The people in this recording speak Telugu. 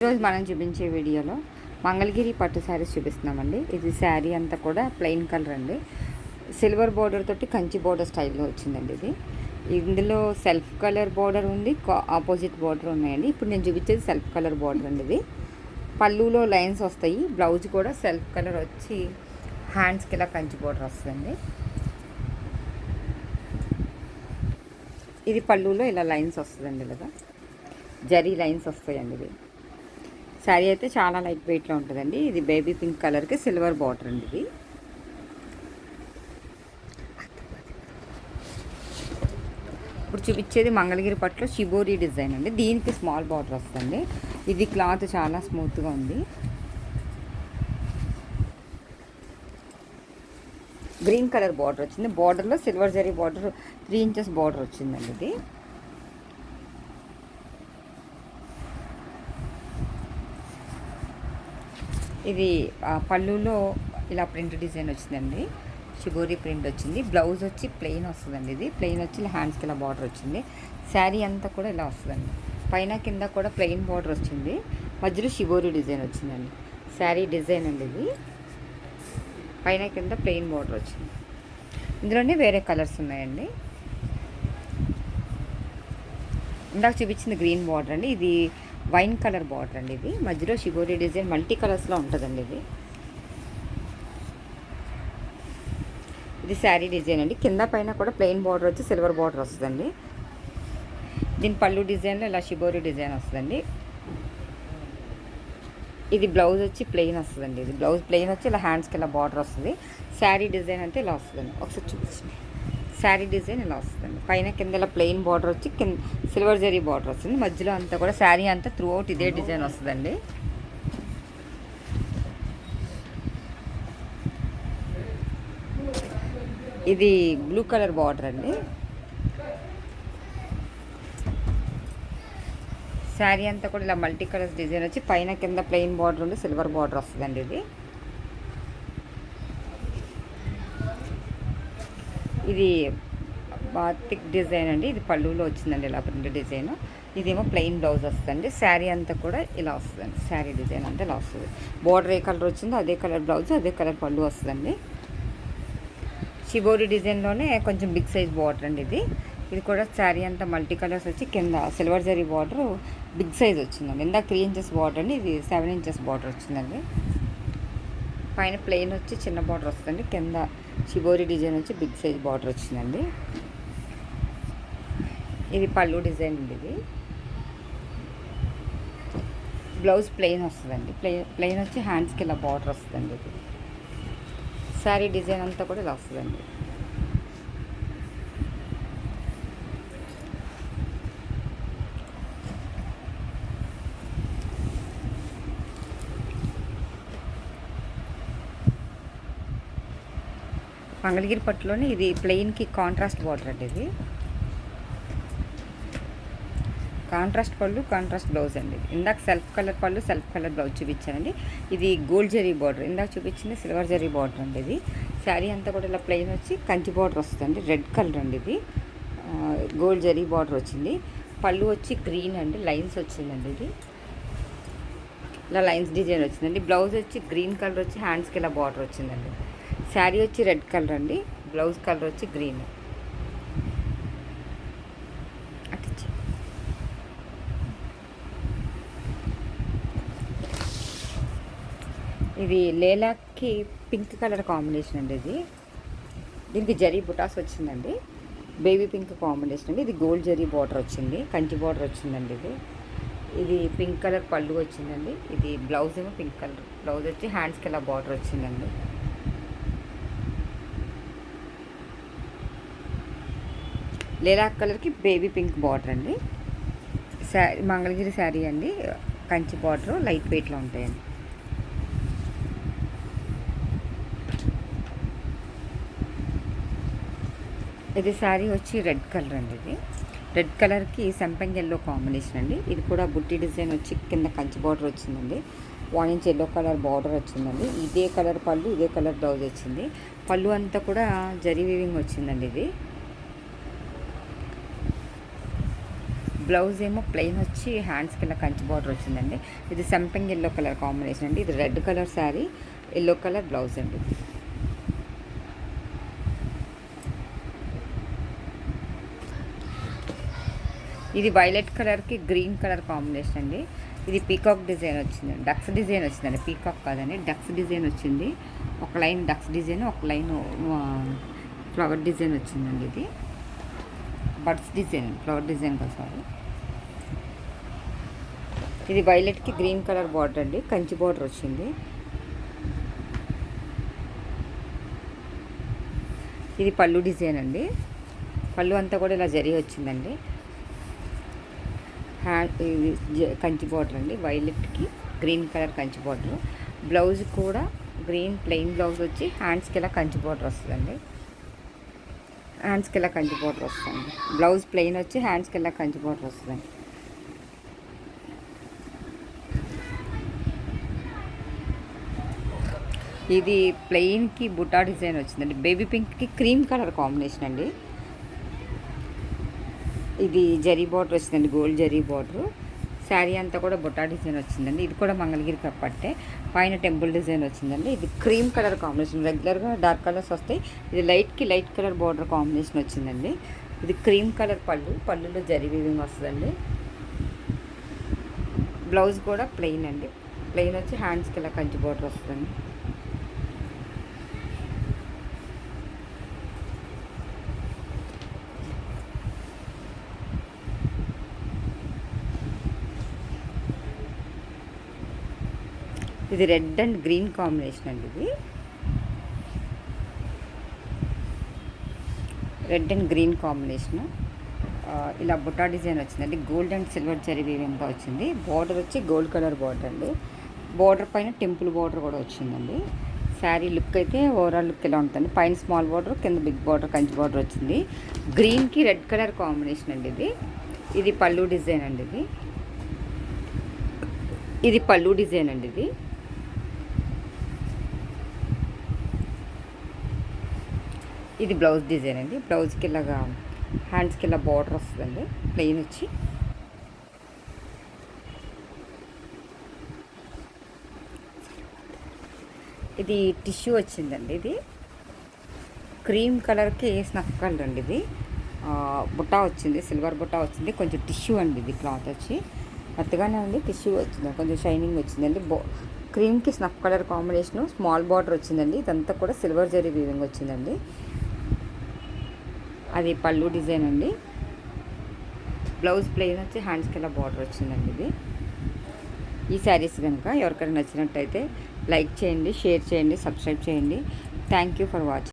ఈరోజు మనం చూపించే వీడియోలో మంగళగిరి పట్టు శారీస్ చూపిస్తున్నామండి. ఇది శారీ అంతా కూడా ప్లెయిన్ కలర్ అండి. సిల్వర్ బోర్డర్ తోటి కంచి బోర్డర్ స్టైల్లో వచ్చిందండి. ఇందులో సెల్ఫ్ కలర్ బోర్డర్ ఉంది, ఆపోజిట్ బోర్డర్ ఉన్నాయండి. ఇప్పుడు నేను చూపించేది సెల్ఫ్ కలర్ బోర్డర్ అండి. ఇది పళ్ళులో లైన్స్ వస్తాయి, బ్లౌజ్ కూడా సెల్ఫ్ కలర్ వచ్చి హ్యాండ్స్కి ఇలా కంచి బోర్డర్ వస్తుందండి. ఇది పళ్ళులో ఇలా లైన్స్ వస్తుందండి, ఇలాగా జరీ లైన్స్ వస్తాయండి. ఇది శారీ అయితే చాలా లైట్ వెయిట్లో ఉంటుందండి. ఇది బేబీ పింక్ కలర్కి సిల్వర్ బార్డర్ అండి. ఇది ఇప్పుడు చూపించేది మంగళగిరి పట్టులో షిబోరి డిజైన్ అండి. దీనికి స్మాల్ బార్డర్ వస్తుంది. ఇది క్లాత్ చాలా స్మూత్గా ఉంది. గ్రీన్ కలర్ బార్డర్ వచ్చింది. బార్డర్లో silver zari border 3 inches border వచ్చిందండి. ఇది పళ్ళులో ఇలా ప్రింట్ డిజైన్ వచ్చిందండి. షిబోరి ప్రింట్ వచ్చింది. బ్లౌజ్ వచ్చి ప్లెయిన్ వస్తుందండి. ఇది ప్లెయిన్ వచ్చి ఇలా హ్యాండ్స్కి ఇలా బార్డర్ వచ్చింది. శారీ అంతా కూడా ఇలా వస్తుందండి. పైన కింద కూడా ప్లెయిన్ బార్డర్ వచ్చింది. మధ్యలో షిబోరి డిజైన్ వచ్చిందండి. శారీ డిజైన్ అండి. ఇది పైన కింద ప్లెయిన్ బార్డర్ వచ్చింది. ఇందులోనే వేరే కలర్స్ ఉన్నాయండి. ఇందాక చూపించింది గ్రీన్ బార్డర్ అండి. ఇది వైన్ కలర్ బార్డర్ అండి. ఇది మధ్యలో షిబోరి డిజైన్ మల్టీ కలర్స్లో ఉంటుందండి. ఇది శారీ డిజైన్ అండి. కింద పైన కూడా ప్లెయిన్ బార్డర్ వచ్చి సిల్వర్ బార్డర్ వస్తుందండి. దీని పళ్ళు డిజైన్లో ఇలా షిబోరి డిజైన్ వస్తుందండి. ఇది బ్లౌజ్ వచ్చి ప్లెయిన్ వస్తుందండి. ఇది బ్లౌజ్ ప్లెయిన్ వచ్చి ఇలా హ్యాండ్స్కి ఇలా బార్డర్ వస్తుంది. శారీ డిజైన్ అంటే ఇలా వస్తుందండి. ఒకసారి చూపించండి. శారీ డిజైన్ ఇలా వస్తుందండి. పైన కింద ఇలా ప్లెయిన్ బార్డర్ వచ్చి కింద సిల్వర్ జరీ బార్డర్ వస్తుంది. మధ్యలో అంతా కూడా శారీ అంతా త్రూ అవుట్ ఇదే డిజైన్ వస్తుందండి. ఇది బ్లూ కలర్ బార్డర్ అండి. శారీ అంతా కూడా ఇలా మల్టీ కలర్స్ డిజైన్ వచ్చి పైన కింద ప్లెయిన్ బార్డర్ ఉండి సిల్వర్ బార్డర్ వస్తుందండి. ఇది బాతిక్ డిజైన్ అండి. ఇది పళ్ళులో వచ్చిందండి ఇలా ప్రింట్ డిజైన్. ఇదేమో ప్లెయిన్ బ్లౌజ్ వస్తుందండి. శారీ అంతా కూడా ఇలా వస్తుందండి. శారీ డిజైన్ అంతా ఇలా వస్తుంది. బార్డర్ ఏ కలర్ వచ్చిందో అదే కలర్ బ్లౌజ్, అదే కలర్ పళ్ళు వస్తుందండి. షిబోరి డిజైన్లోనే కొంచెం బిగ్ సైజ్ బార్డర్ అండి. ఇది కూడా శారీ అంతా మల్టీ కలర్స్ వచ్చి కింద silver zari border big size వచ్చిందండి. ఇందాక 3 ఇంచెస్ బార్డర్ అండి. ఇది 7 ఇంచెస్ బార్డర్ వచ్చిందండి. పైన ప్లెయిన్ వచ్చి చిన్న బార్డర్ వస్తుంది. కింద షిబోరి డిజైన్ వచ్చి బిగ్ సైజ్ బార్డర్ వచ్చిందండి. ఇది పళ్ళు డిజైన్ అండి. ఇది బ్లౌజ్ ప్లెయిన్ వస్తుందండి. ప్లెయిన్ వచ్చి హ్యాండ్స్కి ఇలా బార్డర్ వస్తుందండి. ఇది శారీ డిజైన్ అంతా కూడా ఇలా వస్తుందండి. మంగళగిరి పట్టులోనే ఇది ప్లెయిన్కి కాంట్రాస్ట్ బార్డర్ అండి. ఇది కాంట్రాస్ట్ పళ్ళు, కాంట్రాస్ట్ బ్లౌజ్ అండి. ఇందాక సెల్ఫ్ కలర్ పళ్ళు, సెల్ఫ్ కలర్ బ్లౌజ్ చూపించానండి. ఇది గోల్డ్ జరీ బార్డర్. ఇందాక చూపించింది సిల్వర్ జరీ బార్డర్ అండి. ఇది శారీ అంతా కూడా ఇలా ప్లెయిన్ వచ్చి కంచి బార్డర్ వస్తుంది. రెడ్ కలర్ అండి. ఇది గోల్డ్ జరీ బార్డర్ వచ్చింది. పళ్ళు వచ్చి గ్రీన్ అండి. లైన్స్ వచ్చిందండి. ఇది ఇలా లైన్స్ డిజైన్ వచ్చిందండి. బ్లౌజ్ వచ్చి గ్రీన్ కలర్ వచ్చి హ్యాండ్స్కి ఇలా బార్డర్ వచ్చిందండి. శారీ వచ్చి రెడ్ కలర్ అండి. బ్లౌజ్ కలర్ వచ్చి గ్రీన్. ఇది లేలాకి పింక్ కలర్ కాంబినేషన్ అండి. దీనికి జరీ బుటాస్ వచ్చిందండి. బేబీ పింక్ కాంబినేషన్ అండి. ఇది గోల్డ్ జరీ బార్డర్ వచ్చింది. కంచి బార్డర్ వచ్చిందండి. ఇది పింక్ కలర్ పళ్ళు వచ్చిందండి. ఇది బ్లౌజ్ ఏమో పింక్ కలర్. బ్లౌజ్ వచ్చి హ్యాండ్స్కి ఇలా బార్డర్ వచ్చిందండి. లేలాక్ కలర్కి బేబీ పింక్ బార్డర్ అండి. మంగళగిరి శారీ అండి. కంచి బార్డర్ లైట్ వెయిట్లో ఉంటాయండి. ఇది శారీ వచ్చి రెడ్ కలర్ అండి. ఇది రెడ్ కలర్కి సంపంగి ఎల్లో కాంబినేషన్ అండి. ఇది కూడా బుట్టి డిజైన్ వచ్చి కింద కంచి బార్డర్ వచ్చిందండి. 1 ఇంచ్ ఎల్లో కలర్ బార్డర్ వచ్చిందండి. ఇదే కలర్ పళ్ళు, ఇదే కలర్ బ్లౌజ్ వచ్చింది. పళ్ళు అంతా కూడా జరీ వీవింగ్ వచ్చిందండి. ఇది బ్లౌజ్ ఏమో ప్లెయిన్ వచ్చి హ్యాండ్స్కి ఇలా కంచి బార్డర్ వచ్చిందండి. ఇది సంపింగ్ ఎల్లో కలర్ కాంబినేషన్ అండి. ఇది red colour sari, yellow colour blouse అండి. ఇది వైలెట్ కలర్కి గ్రీన్ కలర్ కాంబినేషన్ అండి. ఇది పీకాక్ డిజైన్ వచ్చిందండి, డక్స్ డిజైన్ వచ్చిందండి, పీకాక్ కాదండి, డక్స్ డిజైన్ వచ్చింది. ఒక లైన్ డక్స్ డిజైన్, ఒక లైన్ ఫ్లవర్ డిజైన్ వచ్చిందండి. ఇది బర్డ్స్ డిజైన్, ఫ్లవర్ డిజైన్ కదా సారీ. ఇది వైలెట్కి గ్రీన్ కలర్ బార్డర్ అండి, కంచి బార్డర్ వచ్చింది. ఇది పళ్ళు డిజైన్ అండి. పళ్ళు అంతా కూడా ఇలా జరి వచ్చిందండి. ఇది కంచి బార్డర్ అండి, వైలెట్కి green colour Kanchi border. Blouse కూడా గ్రీన్ ప్లెయిన్ బ్లౌజ్ వచ్చి హ్యాండ్స్కి ఇలా కంచి బార్డర్ వస్తుందండి. హ్యాండ్స్కి ఇలా కంచి బార్డర్ వస్తుంది. బ్లౌజ్ ప్లెయిన్ వచ్చి హ్యాండ్స్కి ఇలా కంచి బార్డర్ వస్తుందండి. ఇది ప్లెయిన్కి బుటా డిజైన్ వచ్చిందండి. బేబీ పింక్కి క్రీమ్ కలర్ కాంబినేషన్ అండి. ఇది జరీ బార్డర్ వచ్చిందండి, గోల్డ్ జరీ బార్డర్. శారీ అంతా కూడా బుటా డిజైన్ వచ్చిందండి. ఇది కూడా మంగళగిరి కప్పట్టే, పైన టెంపుల్ డిజైన్ వచ్చిందండి. ఇది క్రీమ్ కలర్ కాంబినేషన్, రెగ్యులర్గా డార్క్ కలర్స్ వస్తాయి. ఇది లైట్కి లైట్ కలర్ బార్డర్ కాంబినేషన్ వచ్చిందండి. ఇది క్రీమ్ కలర్ పళ్ళు, పళ్ళులో జరీ వీవింగ్ వస్తుందండి. బ్లౌజ్ కూడా ప్లెయిన్ అండి, ప్లెయిన్ వచ్చి హ్యాండ్స్కి ఇలా కంచి బార్డర్ వస్తుందండి. ఇది రెడ్ అండ్ గ్రీన్ కాంబినేషన్ అండి. ఇది రెడ్ అండ్ గ్రీన్ కాంబినేషన్. ఇలా బుటా డిజైన్ వచ్చిందండి. గోల్డ్ అండ్ సిల్వర్ జరీ వీవింగ్గా వచ్చింది. బార్డర్ వచ్చి గోల్డ్ కలర్ బార్డర్ అండి. బార్డర్ పైన టెంపుల్ బార్డర్ కూడా వచ్చిందండి. శారీ లుక్ అయితే ఓవరాల్ లుక్ ఇలా ఉంటుంది. పైన స్మాల్ బార్డర్, కింద బిగ్ బార్డర్, కంచి బార్డర్ వచ్చింది. గ్రీన్కి రెడ్ కలర్ కాంబినేషన్ అండి. ఇది పళ్ళు డిజైన్ అండి. ఇది పళ్ళు డిజైన్ అండి. ఇది బ్లౌజ్ డిజైన్ అండి. బ్లౌజ్కి ఇలాగా హ్యాండ్స్కి ఇలా బార్డర్ వస్తుందండి, ప్లెయిన్ వచ్చి. ఇది టిష్యూ వచ్చిందండి. ఇది క్రీమ్ కలర్కి స్నఫ్ కలర్ అండి. ఇది బుట్టా వచ్చింది, సిల్వర్ బుట్టా వచ్చింది. కొంచెం టిష్యూ అండి. ఇది క్లాత్ వచ్చి మెత్తగానే ఉంది, టిష్యూ వచ్చింది, కొంచెం షైనింగ్ వచ్చిందండి. క్రీమ్కి snuff colour combination, small border వచ్చిందండి. ఇదంతా కూడా సిల్వర్ జరీ వీవింగ్ వచ్చిందండి. అది పళ్ళు డిజైన్ అండి. బ్లౌజ్ ప్లెయిన్ వచ్చి హ్యాండ్స్కి ఇలా బార్డర్ వచ్చిందండి. ఈ శారీస్ కనుక ఎవరికైనా నచ్చినట్టయితే లైక్ చేయండి, షేర్ చేయండి, సబ్స్క్రైబ్ చేయండి. Thank you for watching.